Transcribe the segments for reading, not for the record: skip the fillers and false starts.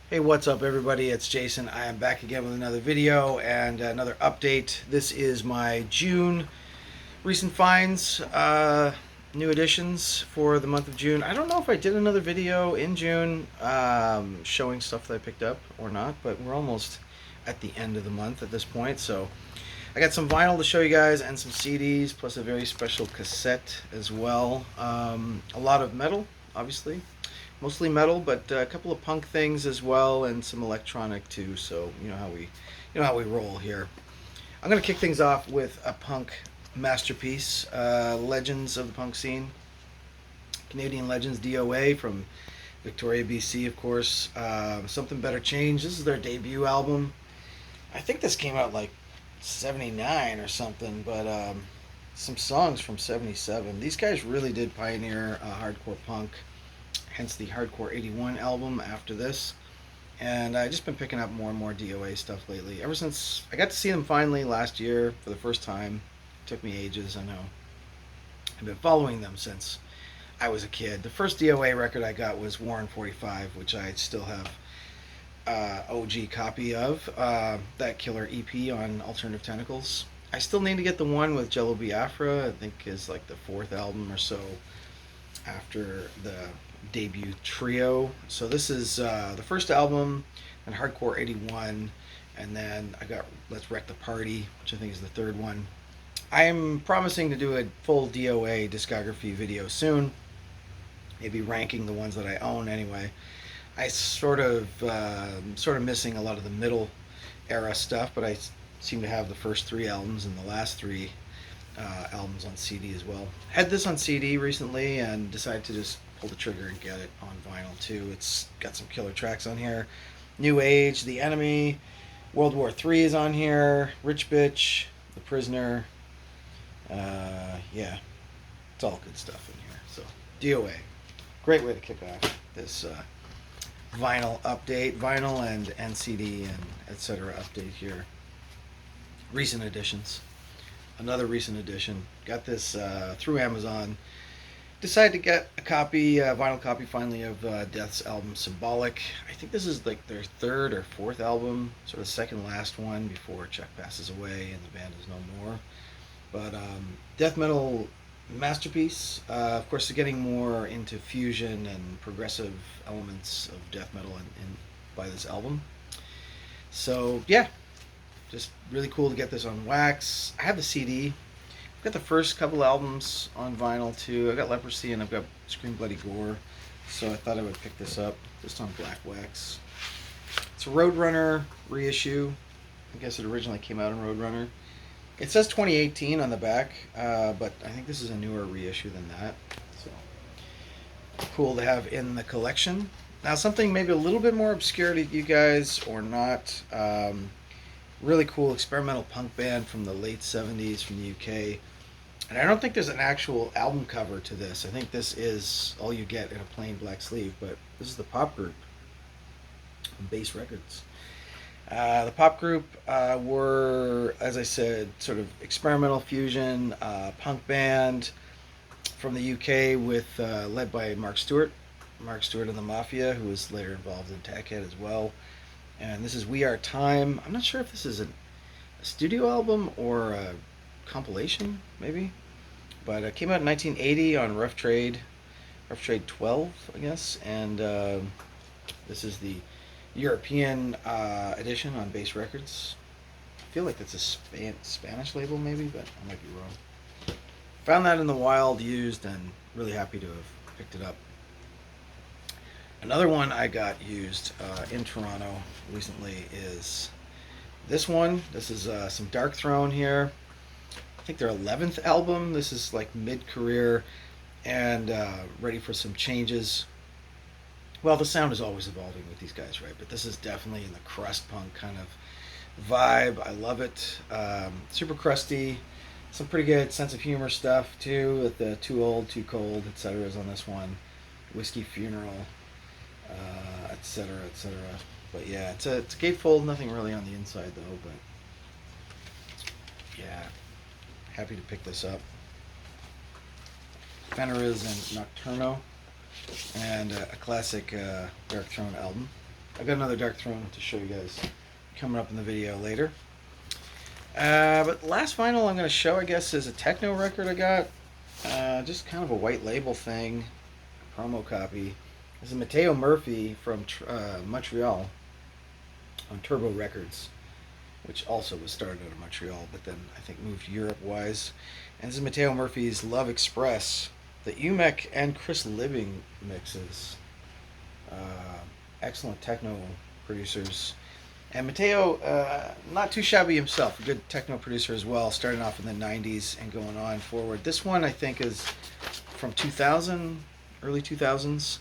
Hey, what's up, everybody? It's Jason. I am back again with another video and another update. This is my June recent finds, new additions for the month of June. I don't know if I did another video in June showing stuff that I picked up or not, but we're almost at the end of the month at this point. So I got some vinyl to show you guys and some CDs, plus a very special cassette as well. A lot of metal, obviously, mostly metal, but a couple of punk things as well, and some electronic too. So you know how we roll here. I'm gonna kick things off with a punk masterpiece, Legends of the Punk Scene, Canadian Legends DOA from Victoria, BC, of course. Something Better Change. This is their debut album. I think this came out like '79 or something, but some songs from '77. These guys really did pioneer hardcore punk, hence the Hardcore '81 album after this. And I've just been picking up more and more DOA stuff lately. Ever since I got to see them finally last year for the first time. It took me ages, I know. I've been following them since I was a kid. The first DOA record I got was Warren 45, which I still have OG copy of. That killer EP on Alternative Tentacles. I still need to get the one with Jello Biafra. I think is like the fourth album or so after the debut trio. So this is the first album, and Hardcore '81, and then I got Let's Wreck the Party, which I think is the third one. I'm promising to do a full DOA discography video soon, maybe ranking the ones that I own anyway. I sort of missing a lot of the middle era stuff, but I seem to have the first three albums and the last three albums on CD as well. Had this on CD recently and decided to just pull the trigger and get it on vinyl too. It's got some killer tracks on here. New Age, The Enemy, World War III is on here. Rich Bitch, The Prisoner. Yeah, it's all good stuff in here. So DOA, great way to kick off this vinyl update, vinyl and NCD and etc. update here. Recent additions. Another recent addition. Got this through Amazon. Decided to get a copy, vinyl copy finally of Death's album Symbolic. I think this is like their third or fourth album, sort of second last one before Chuck passes away and the band is no more. But death metal masterpiece. Of course, they're getting more into fusion and progressive elements of death metal by this album. So yeah, just really cool to get this on wax. I have the CD. I've got the first couple albums on vinyl too. I got Leprosy and I've got Scream Bloody Gore. So I thought I would pick this up just on black wax. It's a Roadrunner reissue. I guess it originally came out in Roadrunner. It says 2018 on the back, but I think this is a newer reissue than that. So cool to have in the collection. Now something maybe a little bit more obscure to you guys or not. Really cool experimental punk band from the late '70s from the UK. And I don't think there's an actual album cover to this. I think this is all you get in a plain black sleeve, but this is the pop group on Bass Records. The pop group were, as I said, sort of experimental fusion punk band from the UK with led by Mark Stewart. Mark Stewart and the Mafia, who was later involved in Tackhead as well. And this is We Are Time. I'm not sure if this is a studio album or a compilation, maybe. But it came out in 1980 on Rough Trade 12, I guess. And this is the European edition on Bass Records. I feel like that's a Spanish label, maybe, but I might be wrong. Found that in the wild, used, and really happy to have picked it up. Another one I got used in Toronto recently is this one. This is some Dark Throne here. I think their 11th album. This is like mid-career and ready for some changes. Well, the sound is always evolving with these guys, right? But this is definitely in the crust punk kind of vibe. I love it. Super crusty. Some pretty good sense of humor stuff too, with the Too Old, Too Cold, etc. is on this one. Whiskey Funeral, etc., etc. But yeah, it's a gatefold. Nothing really on the inside though. But yeah, happy to pick this up. Fenris and Nocturno, and a classic Dark Throne album. I've got another Dark Throne to show you guys coming up in the video later. But last vinyl I'm going to show, I guess, is a techno record I got. Just kind of a white label thing, promo copy. This is Matteo Murphy from Montreal on Turbo Records, which also was started out of Montreal, but then I think moved Europe-wise. And this is Matteo Murphy's Love Express, the Umek and Chris Liebing mixes. Excellent techno producers. And Matteo, not too shabby himself, a good techno producer as well, starting off in the 90s and going on forward. This one I think is from 2000, early 2000s,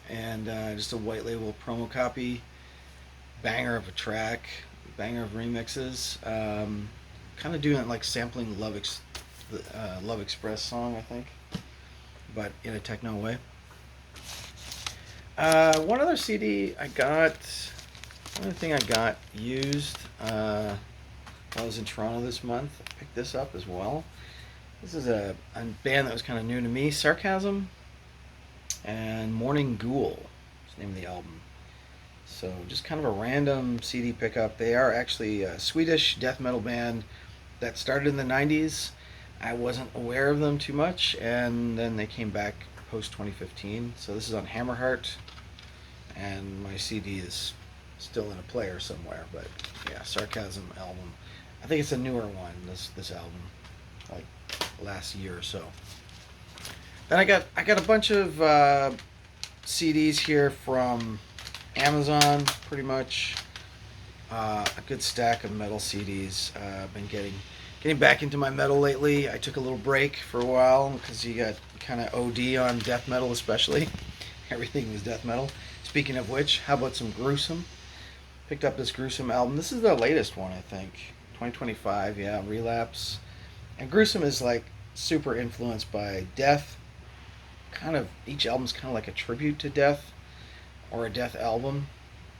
and just a white label promo copy. Banger of a track, banger of remixes. Kind of doing it like sampling Love Express song, I think, but in a techno way. One other CD I got, one other thing I got used while I was in Toronto this month. I picked this up as well. This is a band that was kind of new to me, Sarcasm, and Mourninghoul is the name of the album. So just kind of a random CD pickup. They are actually a Swedish death metal band that started in the 90s. I wasn't aware of them too much, and then they came back post 2015. So this is on Hammerheart, and my CD is still in a player somewhere. But yeah, Sarcasm album. I think it's a newer one. This album, like last year or so. Then I got a bunch of CDs here from Amazon, pretty much. A good stack of metal CDs. I've been getting back into my metal lately. I took a little break for a while because you got kind of OD on death metal, especially. Everything was death metal. Speaking of which, how about some Gruesome? Picked up this Gruesome album. This is the latest one, I think. 2025, yeah, Relapse. And Gruesome is like super influenced by death. Kind of, each album's kind of like a tribute to death, or a death album.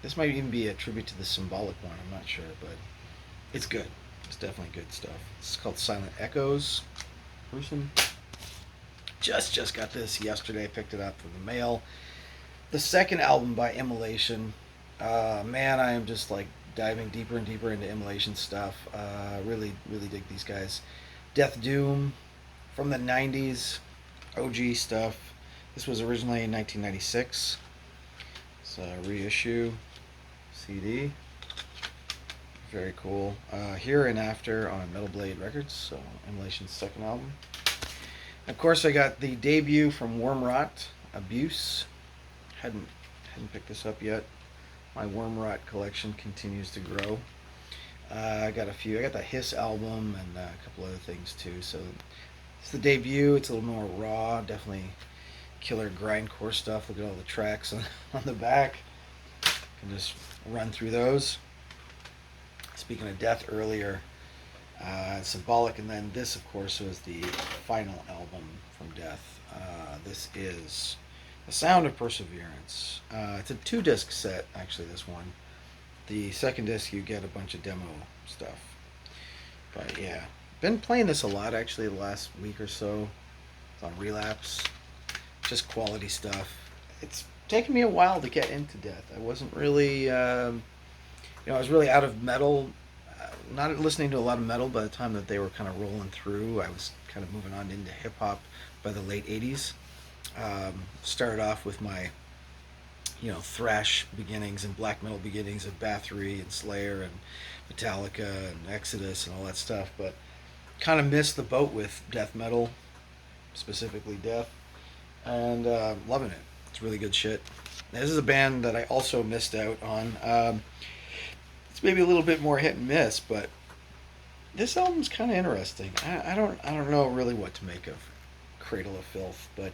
This might even be a tribute to the Symbolic one, I'm not sure, but it's good. It's definitely good stuff. It's called Silent Echoes. Gruesome. Just got this yesterday, picked it up from the mail. The second album by Immolation. Man, I am just like diving deeper and deeper into Immolation stuff. Really dig these guys. Death Doom from the 90s. OG stuff. This was originally in 1996. It's a reissue CD. Very cool. Here and After on Metal Blade Records, so Immolation's second album. Of course, I got the debut from Wormrot, Abuse. Hadn't picked this up yet. My Wormrot collection continues to grow. I got a few. I got the Hiss album and a couple other things too. So it's the debut. It's a little more raw. Definitely killer grindcore stuff. Look at all the tracks on the back. Can just run through those. Speaking of death earlier, Symbolic, and then this, of course, was the final album from Death. This is The Sound of Perseverance. It's a 2-disc set, actually, this one. The second disc, you get a bunch of demo stuff. But yeah, been playing this a lot, actually, the last week or so. It's on Relapse. Just quality stuff. It's taken me a while to get into Death. I wasn't really, I was really out of metal, not listening to a lot of metal by the time that they were kind of rolling through. I was kind of moving on into hip-hop by the late 80s. Started off with my, thrash beginnings and black metal beginnings of Bathory and Slayer and Metallica and Exodus and all that stuff, but kind of missed the boat with death metal, specifically Death, and loving it. It's really good shit. This is a band that I also missed out on. It's maybe a little bit more hit and miss, but this album's kind of interesting. I don't know really what to make of Cradle of Filth, but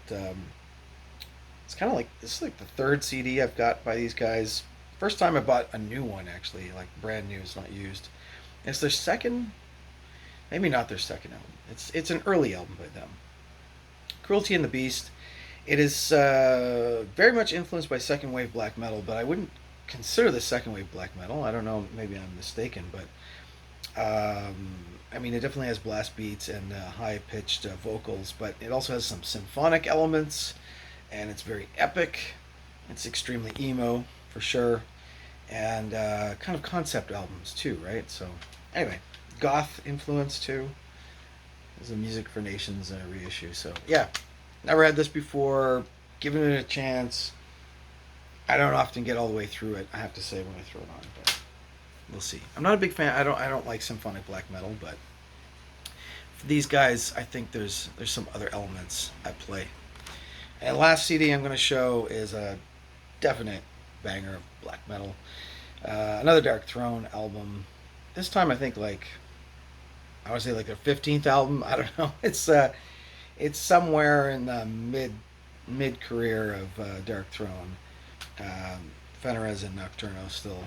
it's kind of like, this is like the third CD I've got by these guys. First time I bought a new one, actually, like brand new, it's not used. It's their second, maybe not their second album. It's an early album by them. Cruelty and the Beast. It is very much influenced by second wave black metal, but I wouldn't consider this second wave black metal. I don't know, maybe I'm mistaken, but it definitely has blast beats and high pitched vocals, but it also has some symphonic elements, and it's very epic. It's extremely emo for sure. and kind of concept albums too, right? So anyway, goth influence too. There's a Music for Nations reissue. So yeah, never had this before. Giving it a chance. I don't often get all the way through it, I have to say, when I throw it on, but we'll see. I'm not a big fan. I don't like symphonic black metal, but for these guys, I think there's some other elements at play. And last CD I'm going to show is a definite banger of black metal. Another Dark Throne album. This time I think like I would say like their 15th album. I don't know. It's somewhere in the mid career of Dark Throne. Fenris and Nocturno still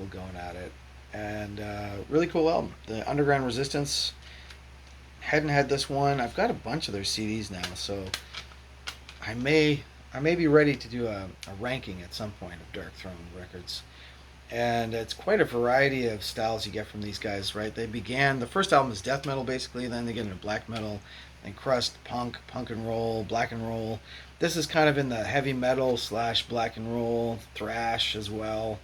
going at it, and really cool album. The Underground Resistance, hadn't had this one. I've got a bunch of their CDs now, so I may be ready to do a ranking at some point of Dark Throne records. And it's quite a variety of styles you get from these guys, right? They began, the first album is death metal basically, then they get into black metal, and crust, punk and roll, black and roll. This is kind of in the heavy metal / black and roll, thrash as well.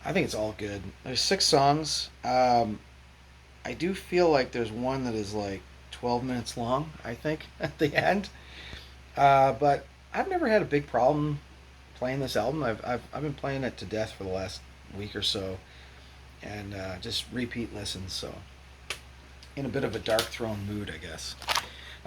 I think it's all good. There's 6 songs. I do feel like there's one that is like 12 minutes long, I think, at the end. But I've never had a big problem playing this album. I've been playing it to death for the last week or so, and just repeat listens. So in a bit of a Dark Throne mood, I guess.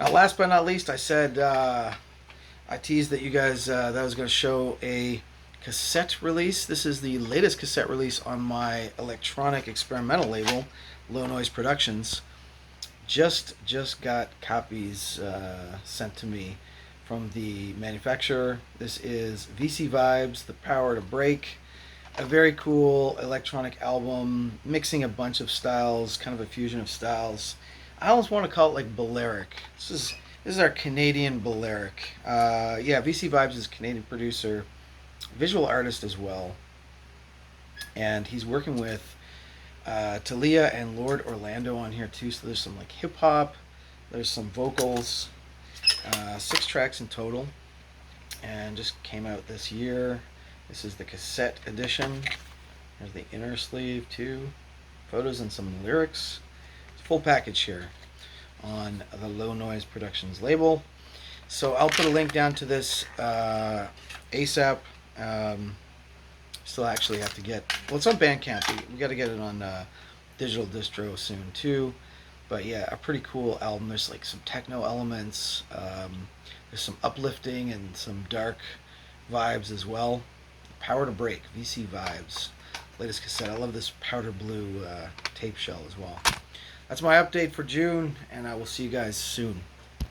Now, last but not least, I said I teased that you guys that I was going to show a cassette release. This is the latest cassette release on my electronic experimental label, Low Noise Productions. Just got copies sent to me from the manufacturer. This is VC Vibes, The Power to Break. A very cool electronic album, mixing a bunch of styles, kind of a fusion of styles. I almost want to call it like Balearic. This is our Canadian Balearic. Yeah, VC Vibes is a Canadian producer, visual artist as well. And he's working with Talia and Lord Orlando on here too. So there's some like hip hop, there's some vocals, 6 tracks in total, and just came out this year. This is the cassette edition. There's the inner sleeve too, photos and some lyrics. It's a full package here on the Low Noise Productions label. So I'll put a link down to this ASAP. Still actually have to get, well, it's on Bandcamp. We got to get it on digital distro soon too. But yeah, a pretty cool album. There's like some techno elements. There's some uplifting and some dark vibes as well. Power to Break, VC Vibes, latest cassette. I love this powder blue tape shell as well. That's my update for June, and I will see you guys soon.